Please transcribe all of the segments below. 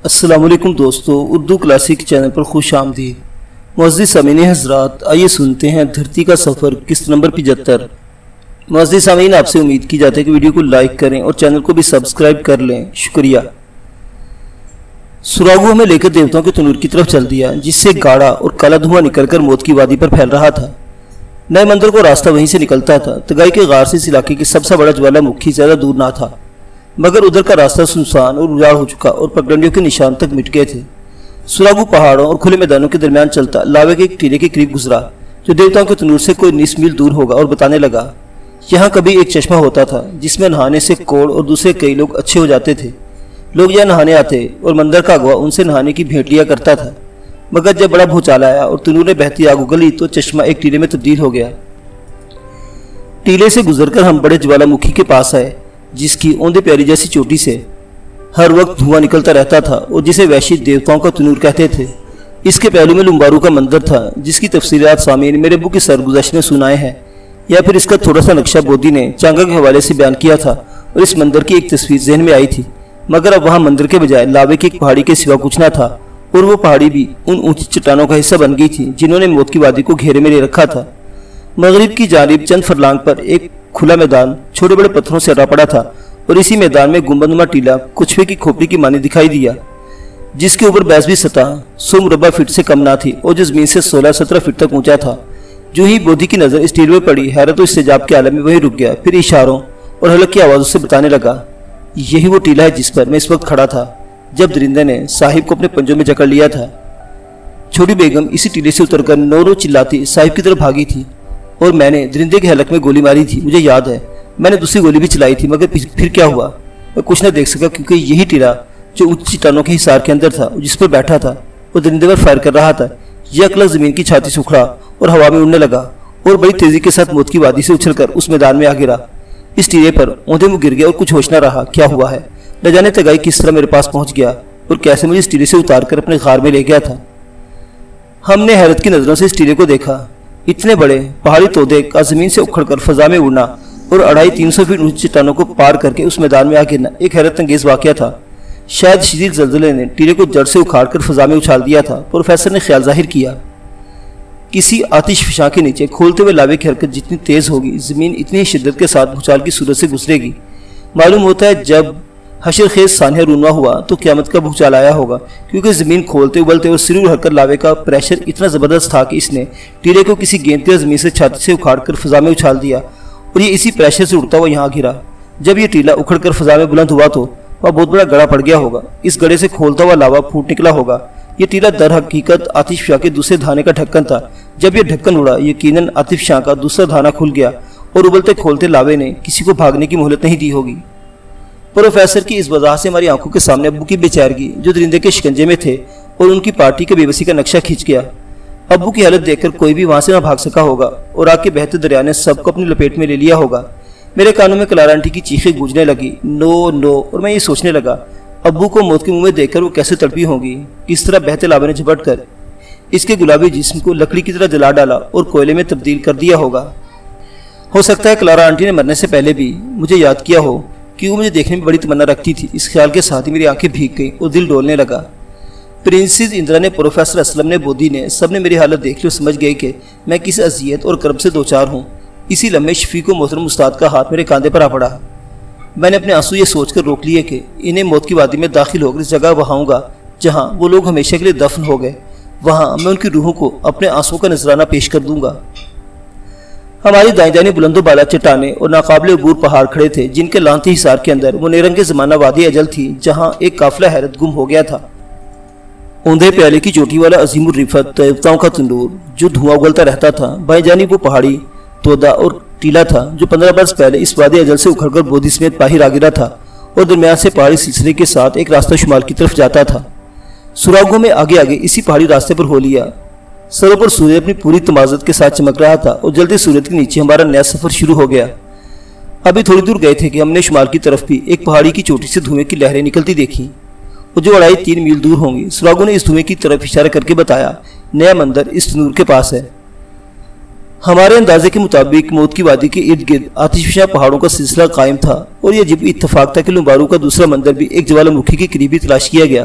السلام علیکم دوستو، اردو کلاسک چینل پر خوش آمدید۔ معزز سامعین حضرات، آئیے سنتے ہیں دھرتی کا سفر قسط نمبر 75۔ معزز سامعین، آپ سے امید کی جاتی ہے کہ ویڈیو کو لائک کریں اور چینل کو بھی سبسکرائب کر لیں، شکریہ۔ سراغو ہمیں لے کر دیوتاؤں کے تنور کی طرف چل دیا، جس سے گاڑھا اور کالا دھواں نکل کر موت کی وادی پر پھیل رہا تھا۔ نئے مندر کو راستہ وہیں سے نکلتا تھا۔ تگائی کے غار سے اس علاقے کی سب سے بڑا جوالا مکھی زیادہ دور نہ تھا، مگر ادھر کا راستہ سنسان اور اجاڑ ہو چکا اور پگڈنڈیوں کے نشان تک مٹ گئے تھے۔ سراغو پہاڑوں اور کھلے میدانوں کے درمیان چلتا لاوے کے ایک ٹیلے کے قریب گزرا، جو دیوتاؤں کے تنور سے کوئی 19 میل دور ہوگا، اور بتانے لگا یہاں کبھی ایک چشمہ ہوتا تھا جس میں نہانے سے کوڑ اور دوسرے کئی لوگ اچھے ہو جاتے تھے۔ لوگ یہاں نہانے آتے اور مندر کا اغوا ان سے نہانے کی بھیٹ لیا کرتا تھا، مگر جب بڑا بھوچال آیا اور تنور نے بہتی آگ اگلی تو چشمہ ایک ٹیلے میں تبدیل ہو گیا۔ ٹیلے سے گزر کر ہم بڑے جوالا مکھی کے پاس آئے، جس کی اوندے پیاری جیسی چوٹی سے ہر وقت دھواں نکلتا رہتا تھا اور جسے وحشی دیوتاؤں کا تنور کہتے تھے۔ اس کے پہلو میں لمبارو کا مندر تھا، جس کی تفصیلات سامعین میرے ابو کی سرگزشت میں سنائے ہیں، یا پھر اس کا تھوڑا سا نقشہ بودھی نے چانگا کے حوالے سے بیان کیا تھا اور اس مندر کی ایک تصویر ذہن میں آئی تھی، مگر اب وہاں مندر کے بجائے لاوے کی ایک پہاڑی کے سوا کچھ نہ تھا، اور وہ پہاڑی بھی ان اونچی چٹانوں کا حصہ بن گئی تھی جنہوں نے موت کی وادی کو گھیرے میں لے رکھا تھا۔ مغرب کی جانب چند فرلانگ پر ایک کھلا میدان چھوٹے بڑے پتھروں سے اٹا پڑا تھا، اور اسی میدان میں گنبد نما ٹیلا کچھوے کی کھوپڑی کی مانی دکھائی دیا، جس کے اوپر 22ویں سطح 100 مربع فٹ سے کم نہ تھی اور جو زمین سے 16-17 فٹ تک اونچا تھا۔ جو ہی بودھی کی نظر اس ٹیلے میں پڑی، حیرت و استعجاب کے عالم میں وہی رک گیا، پھر اشاروں اور حلق کی آوازوں سے بتانے لگا یہی وہ ٹیلا ہے جس پر میں اس وقت کھڑا تھا جب درندے نے صاحب کو اپنے پنجوں میں جکڑ لیا تھا۔ چھوٹی بیگم اسی ٹیلے سے اتر کر نورو چلاتی صاحب کی طرف بھاگی تھی، اور میں نے درندے کے حلق میں گولی ماری تھی۔ مجھے یاد ہے میں نے دوسری گولی بھی چلائی تھی، مگر پھر کیا ہوا میں کچھ نہ دیکھ سکا، کیونکہ یہی ٹیلا جو اونچی چٹانوں کے حصار کے اندر تھا، جس پر بیٹھا تھا وہ درندے پر فائر کر رہا تھا، یہ اکلق زمین کی چھاتی سے اکھڑا اور ہوا میں اڑنے لگا اور بڑی تیزی کے ساتھ موت کی وادی سے اچھل کر اس میدان میں آ گرا۔ اس ٹیلے پر اوندے منہ گر گیا اور کچھ ہوش نہ رہا کیا ہوا ہے۔ نہ جانے تگائی کس طرح میرے پاس پہنچ گیا اور کیسے مجھے اس ٹیلے سے اتار کر اپنے غار میں لے گیا تھا۔ ہم نے حیرت کی نظروں سے اس ٹیلے کو دیکھا۔ اتنے بڑے پہاڑی تودے کا زمین سے اکھڑ کر فضا میں اڑنا اور 250-300 فٹ اونچی چٹانوں کو پار کر کے اس میدان میں آ گرنا ایک حیرت انگیز واقعہ تھا۔ شاید شدید زلزلے نے ٹیلے کو جڑ سے اکھاڑ کر فضا میں اچھال دیا تھا۔ پروفیسر نے خیال ظاہر کیا کسی آتش فشاں کے نیچے کھولتے ہوئے لاوے کی حرکت جتنی تیز ہوگی، زمین اتنی ہی شدت کے ساتھ بھوچال کی صورت سے گزرے گی۔ معلوم ہوتا ہے جب حشر خیز سانحہ رونما ہوا تو قیامت کا بھوچال آیا ہوگا، کیونکہ زمین کھولتے ابلتے اور سرور ہر کر لاوے کا پریشر اتنا زبردست تھا کہ اس نے ٹیلے کو کسی گیند کی زمین سے چھاتی سے اکھاڑ کر فضا میں اچھال دیا، اور یہ اسی پریشر سے اڑتا ہوا یہاں گرا۔ جب یہ ٹیلا اکھڑ کر فضا میں بلند ہوا تو وہاں بہت بڑا گڑھا پڑ گیا ہوگا، اس گڑھے سے کھولتا ہوا لاوا پھوٹ نکلا ہوگا۔ یہ ٹیلا در حقیقت آتش فشاں کے دوسرے دھانے کا ڈھکن تھا۔ جب یہ ڈھکن اڑا، یقیناً آتش فشاں کا دوسرا دھانا کھل گیا اور ابلتے کھولتے لاوے نے کسی کو بھاگنے کی مہلت نہیں دی ہوگی۔ پروفیسر کی اس وضاحت سے ہماری آنکھوں کے سامنے ابو کی بے چارگی، جو درندے کے شکنجے میں تھے، اور ان کی پارٹی کے بے بسی کا نقشہ کھنچ گیا۔ ابو کی حالت دیکھ کر کوئی بھی وہاں سے نہ بھاگ سکا ہوگا، اور آگ کے بہتے دریا نے سب کو اپنی لپیٹ میں لے لیا ہوگا۔ میرے کانوں میں کلارا آنٹی کی چیخیں گونجنے لگی، نو نو، اور میں یہ سوچنے لگا ابو کو موت کے منہ میں دیکھ کر وہ کیسے تڑپی ہوں گی۔ کس طرح بہتے لاوے نے جھپٹ کر اس کے گلابی جسم کو لکڑی کی طرح جلا ڈالا اور کوئلے میں تبدیل کر دیا ہوگا۔ ہو سکتا ہے کلارا آنٹی نے مرنے سے پہلے بھی مجھے یاد کیا ہو کہ وہ مجھے دیکھنے میں بڑی تمنا رکھتی تھی۔ اس خیال کے ساتھ ہی میری آنکھیں بھیگ گئیں اور دل ڈولنے لگا۔ پرنسز اندرا نے، پروفیسر اسلم نے، بودھی نے، سب نے میری حالت دیکھ لی اور سمجھ گئے کہ میں کس اذیت اور کرب سے دوچار ہوں۔ اسی لمحے شفیق و محترم استاد کا ہاتھ میرے کاندھے پر آ پڑا۔ میں نے اپنے آنسو یہ سوچ کر روک لیے کہ انہیں موت کی وادی میں داخل ہو کر اس جگہ بہاؤں گا جہاں وہ لوگ ہمیشہ کے لیے دفن ہو گئے۔ وہاں میں ان کی روحوں کو اپنے آنسو کا نذرانہ پیش کر دوں گا۔ ہماری دائیں جانب بلند و بالا چٹانیں اور ناقابل عبور پہاڑ کھڑے تھے، جن کے لانتی حصار کے اندر وہ نیرنگ کے زمانہ وادی اجل تھی، جہاں ایک قافلہ حیرت گم ہو گیا تھا۔ اوندھے پیالے کی چوٹی والا عظیم الرفت دیوتاؤں کا تندور جو دھواں اگلتا رہتا تھا، بائیں جانب وہ پہاڑی تودا اور ٹیلا تھا جو 15 برس پہلے اس وادی اجل سے اکھڑ کر بودھی سمیت باہر آ گرا تھا، اور درمیان سے پہاڑی سلسلے کے ساتھ ایک راستہ شمال کی طرف جاتا تھا۔ سراغوں میں آگے آگے اسی پہاڑی راستے پر ہو لیا۔ سروں پر سورج اپنی پوری تمازت کے ساتھ چمک رہا تھا، اور جلدی سورج کے نیچے ہمارا نیا سفر شروع ہو گیا۔ ابھی تھوڑی دور گئے تھے کہ ہم نے شمال کی طرف بھی ایک پہاڑی کی چوٹی سے دھوئیں کی لہریں نکلتی دیکھی، اور جو 2.5-3 میل دور ہوں گی۔ سراغوں نے اس دھوئیں کی طرف اشارہ کر کے بتایا نیا مندر اس تنور کے پاس ہے۔ ہمارے اندازے کے مطابق موت کی وادی کے ارد گرد آتش فشاں پہاڑوں کا سلسلہ قائم تھا، اور یہ عجیب اتفاق تھا کہ لمبارو کا دوسرا مندر بھی ایک جوالا مکھی کے قریب ہی تلاش کیا گیا۔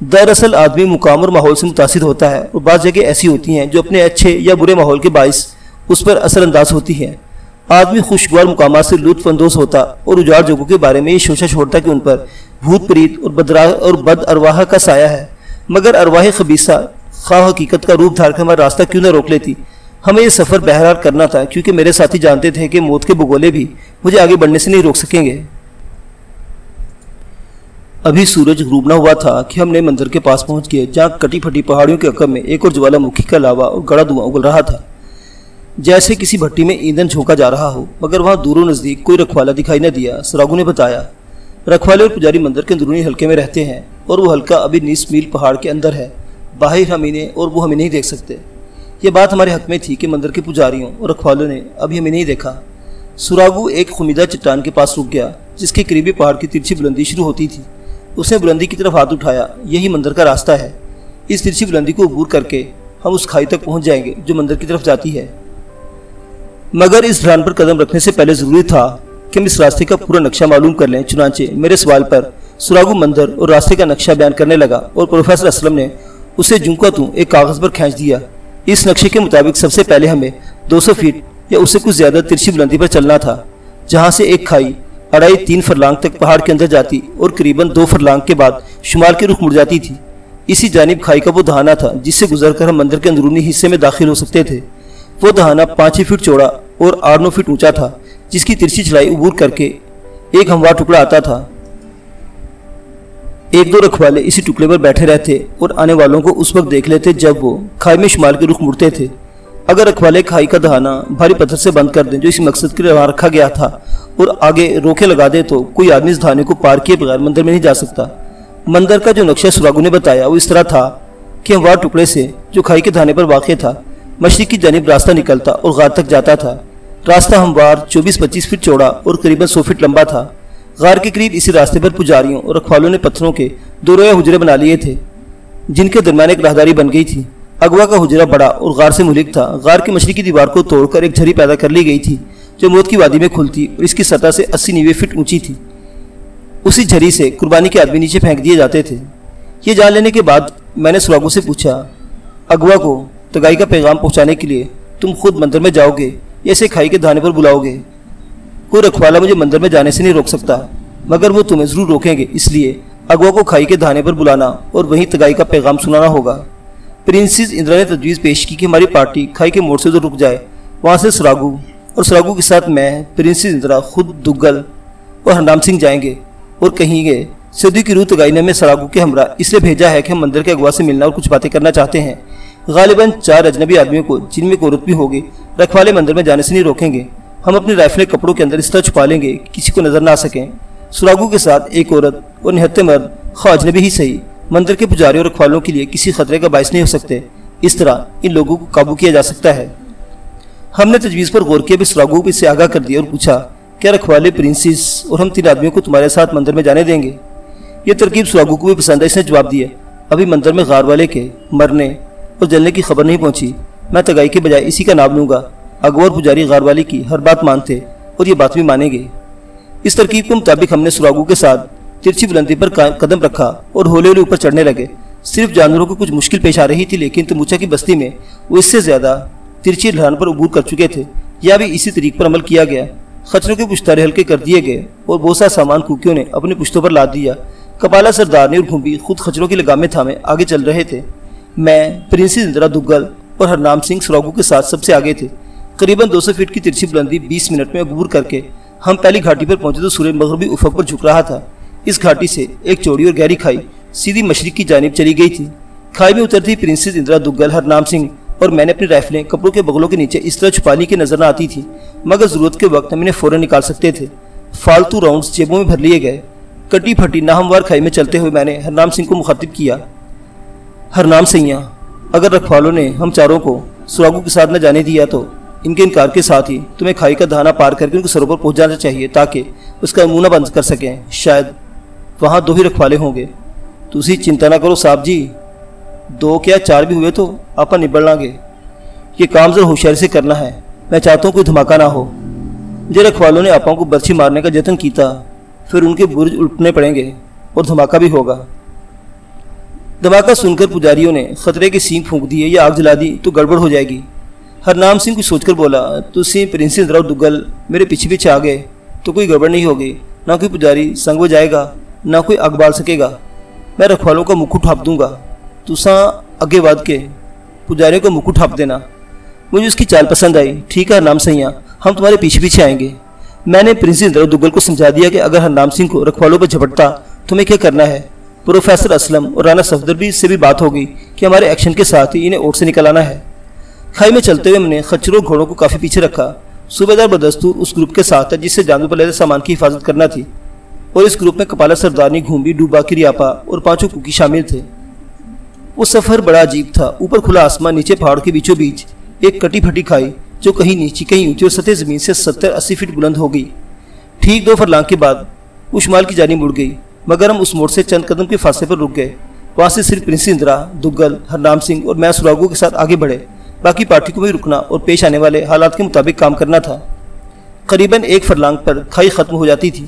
دراصل آدمی مقام اور ماحول سے متاثر ہوتا ہے، اور بعض جگہ ایسی ہوتی ہیں جو اپنے اچھے یا برے ماحول کے باعث اس پر اثر انداز ہوتی ہیں۔ آدمی خوشگوار مقامات سے لطف اندوز ہوتا اور اجاڑ جگہوں کے بارے میں یہ شوشہ چھوڑتا کہ ان پر بھوت پریت اور بد ارواح کا سایہ ہے، مگر ارواح خبیثہ خواہ حقیقت کا روپ دھار کر ہمارا راستہ کیوں نہ روک لیتی۔ ہمیں یہ سفر بہرحال کرنا تھا، کیونکہ میرے ساتھی جانتے تھے کہ موت کے بگولے بھی مجھے آگے بڑھنے سے نہیں روک سکیں گے۔ ابھی سورج غروب نہ ہوا تھا کہ ہم نئے مندر کے پاس پہنچ گئے، جہاں کٹی پھٹی پہاڑیوں کے عقب میں ایک اور جوالا مکھی کا لاوا اور گڑا دھواں اگل رہا تھا، جیسے کسی بھٹی میں ایندھن جھونکا جا رہا ہو، مگر وہاں دور و نزدیک کوئی رکھوالا دکھائی نہ دیا۔ سراغو نے بتایا، رکھوالے اور پجاری مندر کے اندرونی حلقے میں رہتے ہیں، اور وہ حلقہ ابھی 19 میل پہاڑ کے اندر ہے، باہر ہم انہیں اور وہ ہمیں نہیں دیکھ سکتے۔ یہ بات ہمارے حق میں تھی کہ مندر کے پجاریوں اور رکھوالوں نے ابھی ہمیں نہیں دیکھا۔ سراغو ایک خمیدہ چٹان کے پاس رک گیا، جس کے قریبی پہاڑ کی ترچھی بلندی شروع ہوتی تھی۔ اس نے بلندی کی طرف ہاتھ اٹھایا۔ یہی مندر کا راستہ ہے، اس ترچھی بلندی کو عبور کر کے ہم اس کھائی تک پہنچ جائیں گے جو مندر کی طرف جاتی ہے، مگر اس ڈھلان پر قدم رکھنے سے پہلے ضروری تھا کہ ہم اس راستے کا پورا نقشہ معلوم کر لیں۔ چنانچہ میرے سوال پر سراغو مندر اور راستے کا نقشہ بیان کرنے لگا، اور پروفیسر اسلم نے اسے جوں کا توں ایک کاغذ پر کھینچ دیا۔ اس نقشے کے مطابق سب سے پہلے ہمیں 200 فیٹ یا اس سے کچھ زیادہ ترچھی بلندی پر چلنا تھا، جہاں سے ایک کھائی 2.5-3 فرلانگ تک پہاڑ کے اندر جاتی اور قریباً 2 فرلانگ کے بعد شمال کے رخ مڑ جاتی تھی۔ اسی جانب کھائی کا وہ دہانہ تھا جس سے گزر کر ہم مندر کے اندرونی حصے میں داخل ہو سکتے تھے۔ وہ دہانہ 5 فٹ چوڑا اور 8-9 فٹ اونچا تھا، جس کی ترچھی چڑھائی عبور کر کے ایک ہموار ٹکڑا آتا تھا۔ 1-2 رکھوالے اسی ٹکڑے پر بیٹھے رہتے اور آنے والوں کو اس وقت دیکھ لیتے جب وہ کھائی میں شمال کے رخ مڑتے تھے۔ اگر رکھوالے کھائی کا دہانہ بھاری پتھر سے بند کر دیں جو اسی مقصد کے لیے وہاں رکھا گیا تھا، اور آگے روکے لگا دے، تو کوئی آدمی اس دہانے کو پار کیے بغیر مندر میں نہیں جا سکتا۔ مندر کا جو نقشہ سراغو نے بتایا وہ اس طرح تھا کہ ہموار ٹکڑے سے جو کھائی کے دہانے پر واقع تھا، مشرق کی جانب راستہ نکلتا اور غار تک جاتا تھا۔ راستہ ہموار 24-25 فٹ چوڑا اور قریباً 100 فٹ لمبا تھا۔ غار کے قریب اسی راستے پر پجاریوں اور رکھوالوں نے پتھروں کے 2 رویہ حجرے بنا لیے تھے، جن کے درمیان ایک راہداری بن گئی تھی۔ اغوا کا حجرہ بڑا اور غار سے ملک تھا۔ غار کی مشرقی دیوار کو توڑ کر ایک جھری پیدا کر لی گئی تھی جو موت کی وادی میں کھلتی اور اس کی سطح سے 80-90 فٹ اونچی تھی۔ اسی جھری سے قربانی کے آدمی نیچے پھینک دیے جاتے تھے۔ یہ جان لینے کے بعد میں نے سراغو سے پوچھا، اغوا کو تگائی کا پیغام پہنچانے کے لیے تم خود مندر میں جاؤ گے یا اسے کھائی کے دہانے پر بلاؤ گے؟ کوئی رکھوالا مجھے مندر میں جانے سے نہیں روک سکتا، مگر وہ تمہیں ضرور روکیں گے، اس لیے اغوا کو کھائی کے دہانے پر بلانا اور وہیں تگائی کا پیغام سنانا ہوگا۔ پرنسس اندرا نے تجویز پیش کی کہ ہماری پارٹی کھائی کے موڑ سے ادھر رک جائے۔ وہاں سے سراغو اور سراغو کے ساتھ میں، پرنسس اندرا، خود دگل اور ہرنام سنگھ جائیں گے اور کہیں گے صدیوں کی روح تگائی نے ہمیں سراغو کے ہمراہ اس لیے بھیجا ہے کہ ہم مندر کے اغوا سے ملنا اور کچھ باتیں کرنا چاہتے ہیں۔ غالباً 4 اجنبی آدمیوں کو، جن میں ایک عورت بھی ہوگی، رکھوالے مندر میں جانے سے نہیں روکیں گے۔ ہم اپنی رائفلیں کپڑوں کے اندر اس طرح چھپا لیں گے کہ کسی کو نظر نہ آ سکیں۔ سراغو کے ساتھ ایک عورت اور 79 مرد، خواہ اجنبی ہی صحیح، مندر کے پجاریوں اور رکھوالوں کے لیے کسی خطرے کا باعث نہیں ہو سکتے۔ اس طرح ان لوگوں کو قابو کیا جا سکتا ہے۔ ہم نے تجویز پر غور کیا بھی سراغو کو اس سے آگاہ کر دیا اور پوچھا، کیا رکھوالے، پرنسس اور ہم 3 آدمیوں کو تمہارے ساتھ مندر میں جانے دیں گے؟ یہ ترکیب سراغو کو بھی پسند ہے۔ اس نے جواب دیا، ابھی مندر میں غار والے کے مرنے اور جلنے کی خبر نہیں پہنچی۔ میں تگائی کے بجائے اسی کا نام لوں گا۔ اغوا اور پجاری غار والی کی ہر بات مانتے اور یہ بات بھی مانیں گے۔ اس ترکیب کے مطابق ہم نے سراغو کے ساتھ ترچھی بلندی پر قدم رکھا اور ہولے ہولے اوپر چڑھنے لگے۔ صرف جانوروں کو کچھ مشکل پیش آ رہی تھی، لیکن تموچا کی بستی میں وہ اس سے زیادہ ترچھی ڈھلان پر عبور کر چکے تھے۔ یا بھی اسی طریق پر عمل کیا گیا۔ خچروں کے پشتارے ہلکے کر دیے گئے اور بہت سا سامان کوکیوں نے اپنے پشتوں پر لاد دیا۔ کپالا سردار نے اور گھومبی خود خچروں کی لگامیں تھامے آگے چل رہے تھے۔ میں، پرنسس اندرا، دگل اور ہرنام سنگھ سراغو کے ساتھ سب سے آگے تھے۔ قریباً 200 فٹ کی ترچھی بلندی 20 منٹ میں عبور کر کے ہم پہلی گھاٹی پر پہنچے تو سورج مغربی افق پر جھک رہا تھا۔ اس گھاٹی سے ایک چوڑی اور گہری کھائی سیدھی مشرق کی جانب چلی گئی تھی۔ کھائی میں اترتی پرنسس اندرا، دگل، ہرنام سنگھ اور میں نے اپنی رائفلیں کپڑوں کے بغلوں کے نیچے اس طرح چھپا لی کہ نظر نہ آتی تھی، مگر ضرورت کے وقت ہم انہیں فوراً نکال سکتے تھے۔ فالتو راؤنڈز جیبوں میں بھر لیے گئے۔ کٹی پھٹی ناہموار کھائی میں چلتے ہوئے میں نے ہرنام سنگھ کو مخاطب کیا، ہرنام سنگیا، اگر رکھوالوں نے ہم چاروں کو سراغو کے ساتھ نہ جانے دیا تو ان کے انکار کے ساتھ ہی تمہیں کھائی کا دہانہ پار کر کے ان کے سروں پر پہنچ جانا چاہیے تاکہ اس کا منہ نہ بند کر سکیں۔ شاید وہاں 2 ہی رکھوالے ہوں گے۔ تسی چنتا نہ کرو صاحب جی، 2 کیا 4 بھی ہوئے تو آپا نبڑ لیں گے۔ یہ کام ذرا ہوشیاری سے کرنا ہے۔ میں چاہتا ہوں کوئی دھماکہ نہ ہو۔ مجھے رکھوالوں نے آپاؤں کو برچھی مارنے کا جتن کیتا، پھر ان کے برج الٹنے پڑیں گے اور دھماکہ بھی ہوگا۔ دھماکہ سن کر پجاریوں نے خطرے کے سینگ پھونک دیے یا آگ جلا دی تو گڑبڑ ہو جائے گی۔ ہرنام سنگھ کچھ سوچ کر بولا، تسی پرنس اندرا اور دگل میرے پیچھے پیچھے آ گئے تو کوئی گڑبڑ نہیں ہوگی، نہ کوئی پجاری سنگ ہو جائے گا، نہ کوئی آگ بال سکے گا۔ میں رکھوالوں کا مکھ اٹھاپ دوں گا، تساں اگے ود کے پجاریوں کا مکھ اٹھاپ دینا۔ مجھے اس کی چال پسند آئی۔ ٹھیک ہے ہرنام سیاں، ہم تمہارے پیچھے پیچھے آئیں گے۔ میں نے پرنس اندرا اور دگل کو سمجھا دیا کہ اگر ہرنام سنگھ کو رکھوالوں پر جھپٹتا تمہیں کیا کرنا ہے۔ پروفیسر اسلم اور رانا صفدر بھی سے بھی بات ہوگی کہ ہمارے ایکشن کے ساتھ ہی انہیں اوٹ سے نکل آنا ہے۔ کھائی میں چلتے ہوئے ہم نے خچروں گھوڑوں کو کافی پیچھے رکھا۔ صوبیدار بدستور اس گروپ کے ساتھ تھا جس سے جانور پر لدے سامان کی حفاظت کرنا تھی، اور اس گروپ میں کپالا سردارنی گھومبی ڈوبا کریاپا اور 5 کوکی شامل تھے۔ وہ سفر بڑا عجیب تھا۔ اوپر کھلا آسمان، نیچے پہاڑ کے بیچوں بیچ ایک کٹی پھٹی کھائی جو کہیں نیچی کہیں اونچی اور سطح زمین سے 70-80 فٹ بلند ہو گئی۔ ٹھیک 2 فرلانگ کے بعد وہ شمال کی جانب مڑ گئی، مگر ہم اس موڑ سے چند قدم کے فاصلے پر رک گئے۔ وہاں سے صرف پرنس اندرا، دگل، ہرنام سنگھ اور میں سراغو کے ساتھ آگے بڑھے۔ باقی پارٹی کو بھی رکنا اور پیش آنے والے حالات کے مطابق کام کرنا تھا۔ قریباً 1 فرلانگ پر کھائی ختم ہو جاتی تھی۔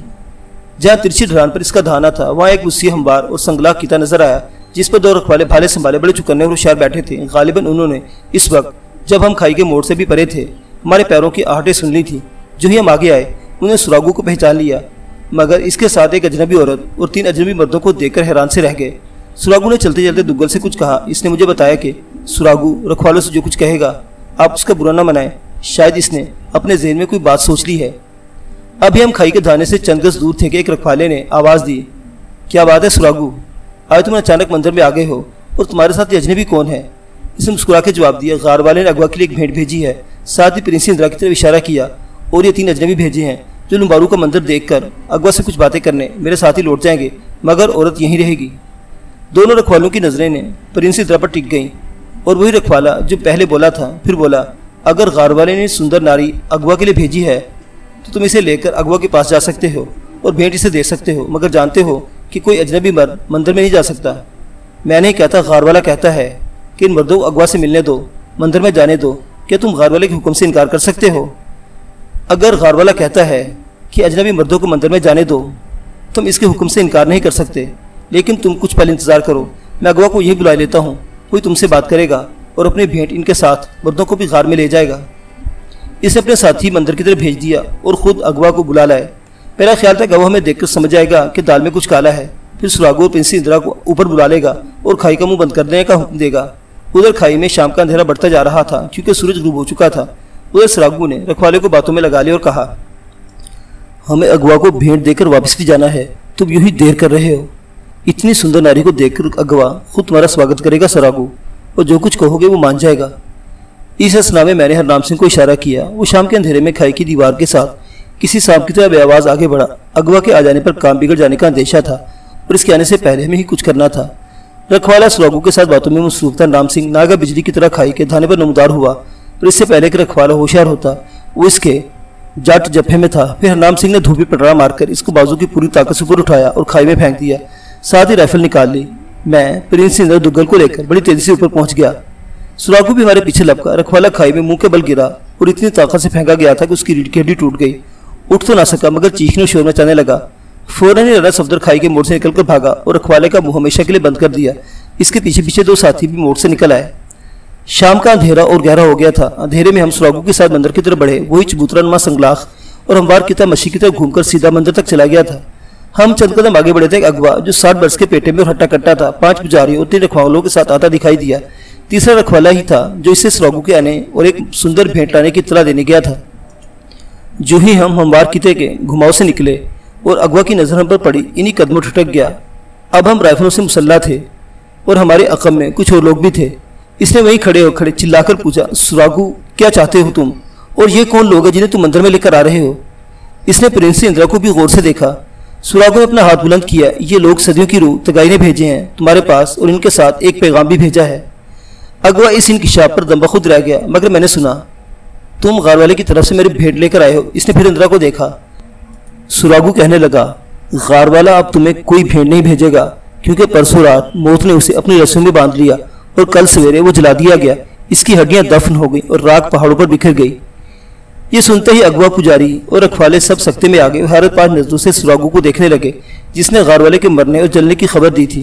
جہاں ترچھی ڈھلان پر اس کا دھانا تھا وہاں ایک وسیع ہموار اور سنگلاخ قلعہ نظر آیا جس پر 2 رکھوالے بھالے سنبھالے بڑے چکنے اور ہوشیار بیٹھے تھے۔ غالباً انہوں نے اس وقت جب ہم کھائی کے موڑ سے بھی پرے تھے ہمارے پیروں کی آہٹیں سن لی تھی۔ جو ہی ہم آگے آئے انہیں سراغو کو پہچان لیا، مگر اس کے ساتھ ایک اجنبی عورت اور 3 اجنبی مردوں کو دیکھ کر حیران سے رہ گئے۔ سراغو نے چلتے چلتے دگل سے کچھ کہا۔ اس نے مجھے بتایا کہ سراغو رکھوالوں سے جو کچھ کہے گا آپ اس کا برا نہ منائیں، شاید اس نے اپنے ذہن میں کوئی بات سوچ لی ہے۔ ابھی ہم کھائی کے دھانے سے چند گز دور تھے کہ ایک رکھوالے نے آواز دی، کیا بات ہے سراغو، آج تم اچانک منظر میں آگے ہو اور تمہارے ساتھ یہ اجنبی کون ہے؟ اس نے مسکرا کے جواب دیا، غار والے نے اغوا کے لیے ایک بھیڑ بھیجی ہے، ساتھ ہی پرنس اندرا کی طرف اشارہ کیا، اور یہ 3 اجنبی بھیجے ہیں جو لمبارو کا منظر دیکھ کر اغوا سے کچھ باتیں کرنے میرے ساتھ ہی لوٹ جائیں گے، مگر عورت یہیں رہے گی۔ دونوں رکھوالوں کی نظریں نے پرنس اندرا پر ٹک گئیں، اور وہی رکھوالا جو پہلے بولا تھا پھر بولا، اگر غار والے نے سندر ناری اغوا کے لیے بھیجی ہے تو تم اسے لے کر اغوا کے پاس جا سکتے ہو اور بھیٹ اسے دے سکتے ہو، مگر جانتے ہو کہ کوئی اجنبی مرد مندر میں نہیں جا سکتا۔ میں نہیں کہتا، غار والا کہتا ہے کہ ان مردوں کو اغوا سے ملنے دو، مندر میں جانے دو۔ کیا تم غار والے کے حکم سے انکار کر سکتے ہو؟ اگر غار والا کہتا ہے کہ اجنبی مردوں کو مندر میں جانے دو، تم اس کے حکم سے انکار نہیں کر سکتے، لیکن تم کچھ پل انتظار کرو، میں اغوا کو یہی بلا لیتا ہوں، کوئی تم سے بات کرے گا اور اپنی بھیٹ ان کے ساتھ مردوں کو بھی غار میں لے جائے گا۔ اس نے اپنے ساتھی مندر کی طرف بھیج دیا اور خود اغوا کو بلا لائے۔ میرا خیال تھا کہ اغوا ہمیں دیکھ کر سمجھ جائے گا کہ دال میں کچھ کالا ہے، پھر سراغو اور پرنس اندرا کو اوپر بلا لے گا اور کھائی کا منہ بند کر دینے کا حکم دے گا۔ ادھر کھائی میں شام کا اندھیرا بڑھتا جا رہا تھا کیونکہ سورج غروب ہو چکا تھا۔ ادھر سراغو نے رکھوالے کو باتوں میں لگا لیا اور کہا، ہمیں اغوا کو بھیٹ دے کر واپس بھی جانا ہے، تم یوں ہی دیر کر رہے ہو۔ اتنی سندر ناری کو دیکھ کر اغوا خود تمہارا سواگت کرے گا سراغو، اور جو کچھ کہو گے وہ مان جائے گا۔ اس اسنا میں نے ہرنام سنگھ کو اشارہ کیا۔ وہ شام کے اندھیرے میں کھائی کی دیوار کے ساتھ کسی سانپ کی طرح بے آواز آگے بڑھا۔ اغوا کے آ جانے پر کام بگڑ جانے کا اندیشہ تھا اور اس کے آنے سے پہلے ہمیں ہی کچھ کرنا تھا۔ رکھوالا سراغو کے ساتھ باتوں میں مصروف تھا۔ ہرنام سنگھ ناگا بجلی کی طرح کھائی کے دھانے پر نمودار ہوا، اور اس سے پہلے کہ رکھوالا ہوشیار ہوتا وہ اس کے جٹ جبھے میں تھا۔ پھر ہرنام سنگھ نے دھوپی پٹرا مار کر اس کو بازو کی پوری طاقت سے اوپر اٹھایا اور کھائی میں پھینک دیا، ساتھ ہی رائفل نکال لی۔ میں پرنس اندرا دگل کو لے کر بڑی تیزی سے اوپر پہنچ گیا۔ سراغو بھی ہمارے پیچھے لپکا۔ رکھوالا کھائی میں منہ کے بل گرا اور اتنی طاقت سے پھینکا گیا تھا کہ اس کی ریڑھ کی ہڈی ٹوٹ گئی۔ اٹھ تو نہ سکا مگر چیخنے اور شور مچانے لگا۔ فوراً ہی رانا صفدر کھائی کے موڑ سے نکل کر بھاگا اور رکھوالے کا منہ ہمیشہ کے لیے بند کر دیا۔ اس کے پیچھے پیچھے 2 ساتھی بھی موڑ سے نکل آئے۔ شام کا اندھیرا اور گہرا ہو گیا تھا۔ اندھیرے میں ہم سراغو کے ساتھ مندر کی طرف بڑھے۔ وہی چبوترا نما سنگلاخ اور ہموار قلعہ مشی کی طرف گھوم کر سیدھا مندر تک چلا گیا تھا۔ ہم چند قدم آگے بڑھے تھے، اغوا جو 60 برس کے پیٹے میں اور ہٹا کٹا تھا 5 پجاریوں اور 3 رکھوالوں کے ساتھ آتا دکھائی دیا۔ تیسرا رکھوالا ہی تھا جو اسے سراغو کے آنے اور ایک سندر بھیٹ لانے کی اطلاع دینے گیا تھا۔ جو ہی ہم ہموار قلعے کے گھماؤ سے نکلے اور اغوا کی نظر ہم پر پڑی، انہی قدموں ٹھٹک گیا۔ اب ہم رائفلوں سے مسلح تھے اور ہمارے عقب میں کچھ اور لوگ بھی تھے۔ اس نے وہیں کھڑے چلا کر پوچھا، سراغو کیا چاہتے ہو تم، اور یہ کون لوگ ہیں جنہیں تم مندر میں لے کر آ رہے ہو؟ اس نے پرنس اندرا کو بھی غور سے دیکھا۔ سراغو نے اپنا ہاتھ بلند کیا، یہ لوگ صدیوں کی روح تگائی نے بھیجے ہیں تمہارے پاس، اور ان کے ساتھ ایک پیغام بھی بھیجا ہے۔ اغوا اس انکشاف پر دم بخود رہ گیا، مگر میں نے سنا تم غار والے کی طرف سے میری بھیٹ لے کر آئے ہو۔ اس نے پھر اندرا کو دیکھا۔ سراغو کہنے لگا، غار والا اب تمہیں کوئی بھیٹ نہیں بھیجے گا، کیونکہ پرسوں رات موت نے اسے اپنی رسیوں میں باندھ لیا اور کل سویرے وہ جلا دیا گیا۔ اس کی ہڈیاں دفن ہو گئی اور راکھ پہاڑوں پر بکھر گئی۔ یہ سنتے ہی اغوا پجاری اور رکھوالے سب سکتے میں آگے حیرت پاش نظروں سے سراغو کو دیکھنے لگے جس نے غار والے کے مرنے اور جلنے کی خبر دی تھی۔